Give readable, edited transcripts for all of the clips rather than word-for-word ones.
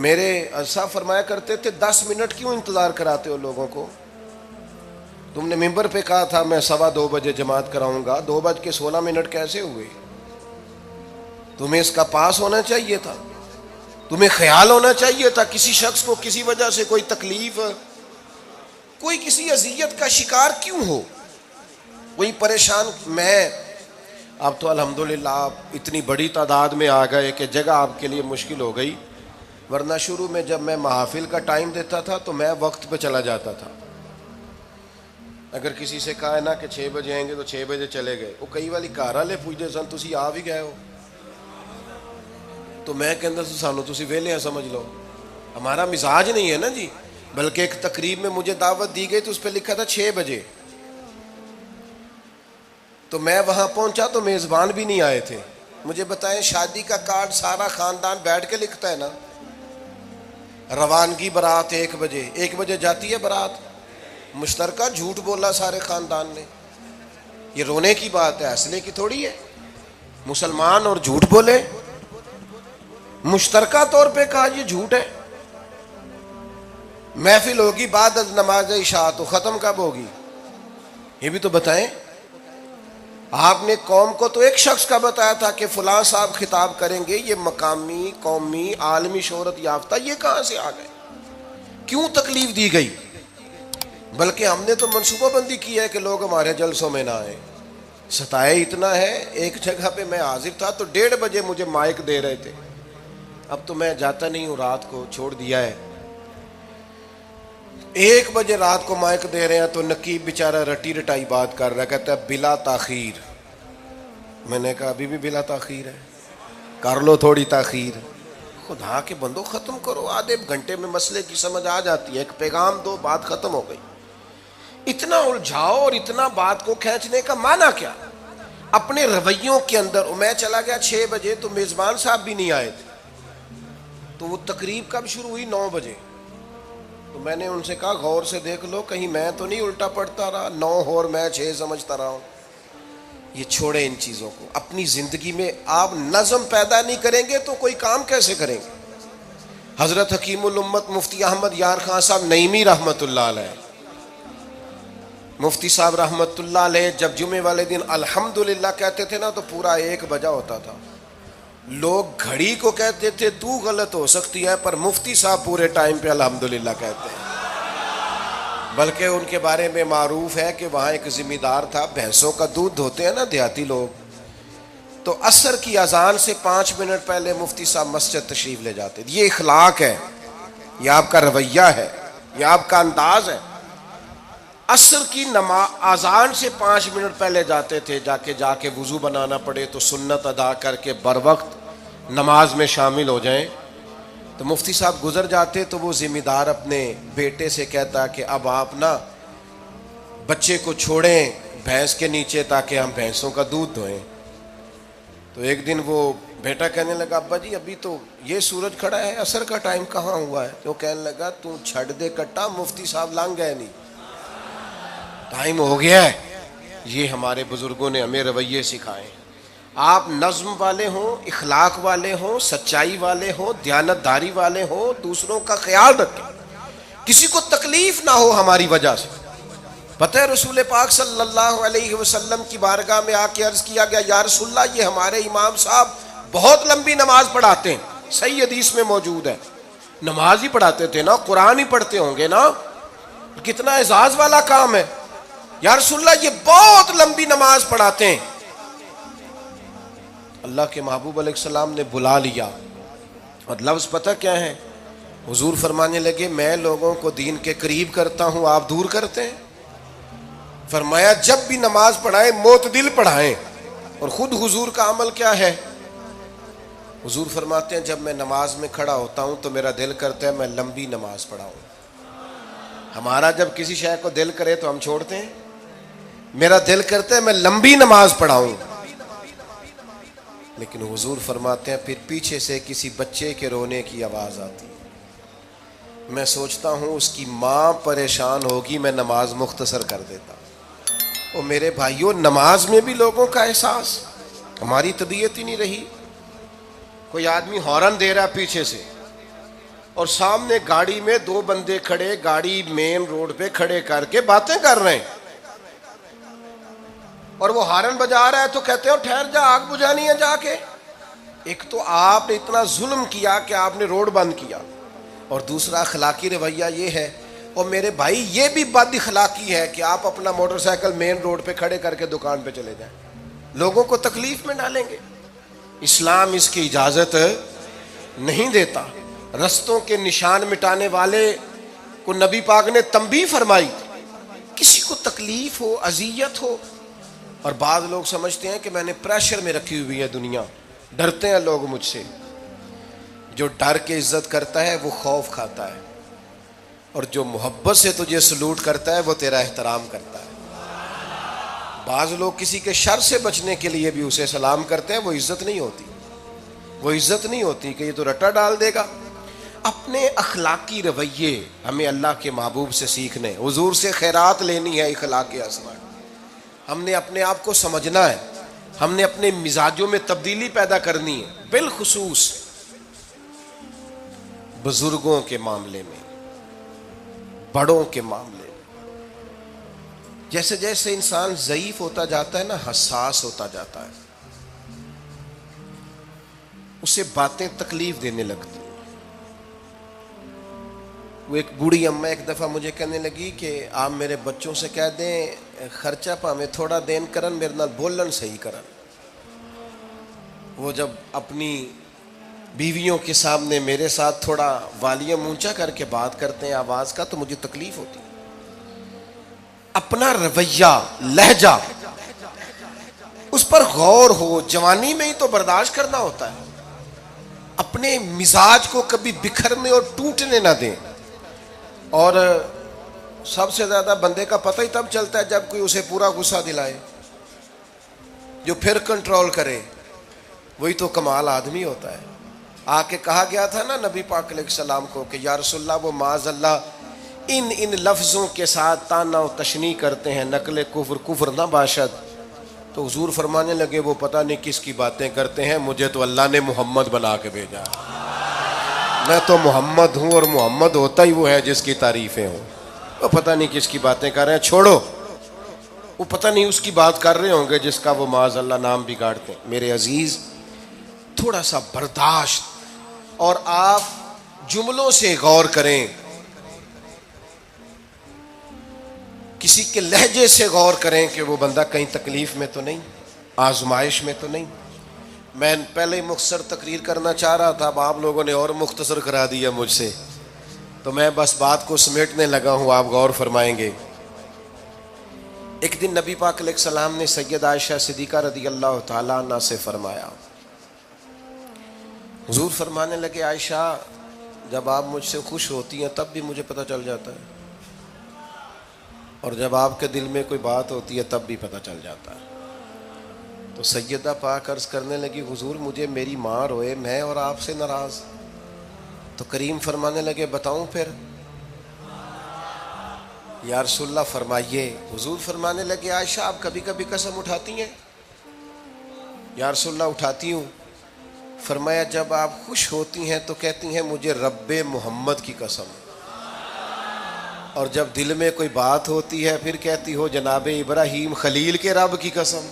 میرے صاحب فرمایا کرتے تھے 10 منٹ کیوں انتظار کراتے ہو لوگوں کو؟ تم نے ممبر پہ کہا تھا میں 2:15 بجے جماعت کراؤں گا، 2:16 کیسے ہوئے؟ تمہیں اس کا پاس ہونا چاہیے تھا، تمہیں خیال ہونا چاہیے تھا کسی شخص کو کسی وجہ سے کوئی تکلیف، کوئی کسی اذیت کا شکار کیوں ہو، کوئی پریشان۔ میں اب تو الحمدللہ آپ اتنی بڑی تعداد میں آ گئے کہ جگہ آپ کے لیے مشکل ہو گئی، ورنہ شروع میں جب میں محافل کا ٹائم دیتا تھا تو میں وقت پہ چلا جاتا تھا۔ اگر کسی سے کہا ہے نا کہ 6 بجے آئیں گے تو 6 بجے چلے گئے، وہ کئی والی گھر والے پوچھتے سن تسی آ بھی گئے ہو، تو میں کہندا سی سانو تسی ویلے سمجھ لو، ہمارا مزاج نہیں ہے نا جی۔ بلکہ ایک تقریب میں مجھے دعوت دی گئی تو اس پہ لکھا تھا 6 بجے، تو میں وہاں پہنچا تو میزبان بھی نہیں آئے تھے۔ مجھے بتائیں شادی کا کارڈ سارا خاندان بیٹھ کے لکھتا ہے نا، روانگی برات 1 بجے، 1 بجے جاتی ہے برات، مشترکہ جھوٹ بولا سارے خاندان نے، یہ رونے کی بات ہے، ہنسنے کی تھوڑی ہے۔ مسلمان اور جھوٹ بولے، مشترکہ طور پہ کہا یہ جھوٹ ہے۔ محفل ہوگی بعد از نماز عشاء، تو ختم کب ہوگی یہ بھی تو بتائیں۔ آپ نے قوم کو تو ایک شخص کا بتایا تھا کہ فلاں صاحب خطاب کریں گے، یہ مقامی، قومی، عالمی شہرت یافتہ، یہ کہاں سے آ گئے؟ کیوں تکلیف دی گئی؟ بلکہ ہم نے تو منصوبہ بندی کی ہے کہ لوگ ہمارے جلسوں میں نہ آئیں۔ ستائے اتنا ہے، ایک جگہ پہ میں حاضر تھا تو 1:30 بجے مجھے مائک دے رہے تھے، اب تو میں جاتا نہیں ہوں، رات کو چھوڑ دیا ہے۔ 1 بجے رات کو مائک دے رہے ہیں تو نقیب بیچارہ رٹی رٹائی بات کر رہا ہے، کہتا ہے بلا تاخیر۔ میں نے کہا ابھی بھی بلا تاخیر ہے، کر لو تھوڑی تاخیر۔ خدا کے بندو ختم کرو، آدھے گھنٹے میں مسئلے کی سمجھ آ جاتی ہے، ایک پیغام دو، بات ختم ہو گئی۔ اتنا الجھاؤ اور اتنا بات کو کھینچنے کا معنی کیا؟ اپنے رویوں کے اندر۔ میں چلا گیا 6 بجے تو میزبان صاحب بھی نہیں آئے تھے، تو وہ تقریب کب شروع ہوئی؟ 9 بجے۔ تو میں نے ان سے کہا غور سے دیکھ لو کہیں میں تو نہیں الٹا پڑتا رہا، 9 اور میں 6 سمجھتا رہا ہوں۔ یہ چھوڑیں ان چیزوں کو، اپنی زندگی میں آپ نظم پیدا نہیں کریں گے تو کوئی کام کیسے کریں گے؟ حضرت حکیم الامت مفتی احمد یار خان صاحب نعیمی رحمۃ اللہ علیہ، مفتی صاحب رحمۃ اللہ علیہ جب جمعے والے دن الحمدللہ کہتے تھے نا تو پورا 1 بجا ہوتا تھا۔ لوگ گھڑی کو کہتے تھے تو غلط ہو سکتی ہے، پر مفتی صاحب پورے ٹائم پہ الحمدللہ کہتے ہیں۔ بلکہ ان کے بارے میں معروف ہے کہ وہاں ایک ذمہ دار تھا، بھینسوں کا دودھ دھوتے ہیں نا دیہاتی لوگ، تو عصر کی اذان سے 5 منٹ پہلے مفتی صاحب مسجد تشریف لے جاتے۔ یہ اخلاق ہے، یہ آپ کا رویہ ہے، یہ آپ کا انداز ہے۔ عصر کی اذان سے 5 منٹ پہلے جاتے تھے، جا کے وضو بنانا پڑے تو سنت ادا کر کے بر وقت نماز میں شامل ہو جائیں۔ تو مفتی صاحب گزر جاتے تو وہ ذمہ دار اپنے بیٹے سے کہتا کہ اب آپ نا بچے کو چھوڑیں بھینس کے نیچے تاکہ ہم بھینسوں کا دودھ دھوئیں۔ تو ایک دن وہ بیٹا کہنے لگا ابا جی ابھی تو یہ سورج کھڑا ہے، عصر کا ٹائم کہاں ہوا ہے؟ تو کہنے لگا تو چھڑ دے کٹا، مفتی صاحب لنگ گئے نہیں، ٹائم ہو گیا ہے۔ یہ ہمارے بزرگوں نے ہمیں رویے سکھائے۔ آپ نظم والے ہوں، اخلاق والے ہوں، سچائی والے ہوں، دیانتداری والے ہوں، دوسروں کا خیال رکھیں، کسی کو تکلیف نہ ہو ہماری وجہ سے۔ پتہ ہے رسول پاک صلی اللہ علیہ وسلم کی بارگاہ میں آ کے عرض کیا گیا یا رسول اللہ یہ ہمارے امام صاحب بہت لمبی نماز پڑھاتے ہیں، صحیح حدیث میں موجود ہے۔ نماز ہی پڑھاتے تھے نا، قرآن ہی پڑھتے ہوں گے نا، کتنا اعزاز والا کام ہے۔ یا رسول اللہ یہ بہت لمبی نماز پڑھاتے ہیں۔ اللہ کے محبوب علیہ السلام نے بلا لیا، اور لفظ پتہ کیا ہے؟ حضور فرمانے لگے میں لوگوں کو دین کے قریب کرتا ہوں، آپ دور کرتے ہیں۔ فرمایا جب بھی نماز پڑھائیں معتدل پڑھائیں۔ اور خود حضور کا عمل کیا ہے؟ حضور فرماتے ہیں جب میں نماز میں کھڑا ہوتا ہوں تو میرا دل کرتا ہے میں لمبی نماز پڑھاؤں۔ ہمارا جب کسی شے کو دل کرے تو ہم چھوڑتے ہیں، میرا دل کرتا ہے میں لمبی نماز پڑھاؤں۔ لیکن حضور فرماتے ہیں پھر پیچھے سے کسی بچے کے رونے کی آواز آتی، میں سوچتا ہوں اس کی ماں پریشان ہوگی، میں نماز مختصر کر دیتا۔ اور میرے بھائیوں نماز میں بھی لوگوں کا احساس، ہماری طبیعت ہی نہیں رہی۔ کوئی آدمی ہارن دے رہا پیچھے سے، اور سامنے گاڑی میں دو بندے کھڑے، گاڑی مین روڈ پہ کھڑے کر کے باتیں کر رہے ہیں، اور وہ ہارن بجا رہا ہے تو کہتے ہیں ٹھہر جا، آگ بجھانی ہے جا کے۔ ایک تو آپ نے اتنا ظلم کیا کہ آپ نے روڈ بند کیا، اور دوسرا اخلاقی رویہ یہ ہے، اور میرے بھائی یہ بھی بد اخلاقی ہے کہ آپ اپنا موٹر سائیکل مین روڈ پہ کھڑے کر کے دکان پہ چلے جائیں، لوگوں کو تکلیف میں ڈالیں گے۔ اسلام اس کی اجازت نہیں دیتا۔ رستوں کے نشان مٹانے والے کو نبی پاک نے تنبیہ فرمائی، کسی کو تکلیف ہو، اذیت ہو، اور بعض لوگ سمجھتے ہیں کہ میں نے پریشر میں رکھی ہوئی ہے دنیا، ڈرتے ہیں لوگ مجھ سے۔ جو ڈر کے عزت کرتا ہے وہ خوف کھاتا ہے، اور جو محبت سے تجھے سلوٹ کرتا ہے وہ تیرا احترام کرتا ہے۔ بعض لوگ کسی کے شر سے بچنے کے لیے بھی اسے سلام کرتے ہیں، وہ عزت نہیں ہوتی، وہ عزت نہیں ہوتی کہ یہ تو رٹا ڈال دے گا۔ اپنے اخلاقی رویے ہمیں اللہ کے محبوب سے سیکھنے، حضور سے خیرات لینی ہے، اخلاق حسنہ۔ ہم نے اپنے آپ کو سمجھنا ہے، ہم نے اپنے مزاجوں میں تبدیلی پیدا کرنی ہے، بالخصوص بزرگوں کے معاملے میں، بڑوں کے معاملے میں۔ جیسے جیسے انسان ضعیف ہوتا جاتا ہے نا، حساس ہوتا جاتا ہے، اسے باتیں تکلیف دینے لگتی ہیں۔ وہ ایک بوڑھی اماں ایک دفعہ مجھے کہنے لگی کہ آپ میرے بچوں سے کہہ دیں خرچہ پا میں تھوڑا دین کرن، میرے نال بولن صحیح کرن۔ وہ جب اپنی بیویوں کے سامنے میرے ساتھ تھوڑا والیوم اونچا کر کے بات کرتے ہیں آواز کا، تو مجھے تکلیف ہوتی ہے۔ اپنا رویہ، لہجہ، اس پر غور ہو، جوانی میں ہی تو برداشت کرنا ہوتا ہے۔ اپنے مزاج کو کبھی بکھرنے اور ٹوٹنے نہ دیں۔ اور سب سے زیادہ بندے کا پتہ ہی تب چلتا ہے جب کوئی اسے پورا غصہ دلائے، جو پھر کنٹرول کرے، وہی تو کمال آدمی ہوتا ہے۔ آ کے کہا گیا تھا نا نبی پاک علیہ السلام کو کہ یا رسول اللہ، وہ معاذ اللہ ان لفظوں کے ساتھ تانا و تشنیع کرتے ہیں، نقل کفر نہ باشد۔ تو حضور فرمانے لگے وہ پتہ نہیں کس کی باتیں کرتے ہیں، مجھے تو اللہ نے محمد بنا کے بھیجا، میں تو محمد ہوں، اور محمد ہوتا ہی وہ ہے جس کی تعریفیں ہوں۔ وہ پتہ نہیں کس کی باتیں کر رہے ہیں، چھوڑو، وہ پتہ نہیں اس کی بات کر رہے ہوں گے جس کا وہ معاذ اللہ نام بگاڑتے ہیں۔ میرے عزیز، تھوڑا سا برداشت، اور آپ جملوں سے غور کریں، کسی کے لہجے سے غور کریں کہ وہ بندہ کہیں تکلیف میں تو نہیں، آزمائش میں تو نہیں۔ میں پہلے ہی مختصر تقریر کرنا چاہ رہا تھا، اب آپ لوگوں نے اور مختصر کرا دیا مجھ سے، تو میں بس بات کو سمیٹنے لگا ہوں، آپ غور فرمائیں گے۔ ایک دن نبی پاک علیہ السلام نے سید عائشہ صدیقہ رضی اللہ تعالیٰ عنہ سے فرمایا، حضور فرمانے لگے عائشہ، جب آپ مجھ سے خوش ہوتی ہیں تب بھی مجھے پتہ چل جاتا ہے، اور جب آپ کے دل میں کوئی بات ہوتی ہے تب بھی پتہ چل جاتا ہے۔ تو سیدہ پاک عرض کرنے لگی حضور مجھے میری ماں روئے، میں اور آپ سے ناراض؟ تو کریم فرمانے لگے بتاؤں پھر؟ یا رسول اللہ فرمائیے۔ حضور فرمانے لگے عائشہ آپ کبھی کبھی قسم اٹھاتی ہیں؟ یا رسول اللہ اٹھاتی ہوں۔ فرمایا جب آپ خوش ہوتی ہیں تو کہتی ہیں مجھے رب محمد کی قسم، اور جب دل میں کوئی بات ہوتی ہے پھر کہتی ہو جناب ابراہیم خلیل کے رب کی قسم،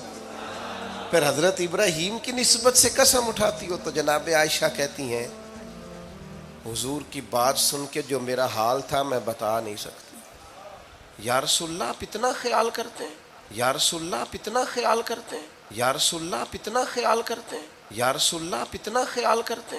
پھر حضرت ابراہیم کی نسبت سے قسم اٹھاتی ہو۔ تو جناب عائشہ کہتی ہیں حضور کی بات سن کے جو میرا حال تھا میں بتا نہیں سکتی۔ یا رسول اللہ آپ اتنا خیال کرتے ہیں؟ یا رسول اللہ آپ اتنا خیال کرتے ہیں؟ یا رسول اللہ آپ اتنا خیال کرتے ہیں؟ یا رسول اللہ آپ اتنا خیال کرتے ہیں؟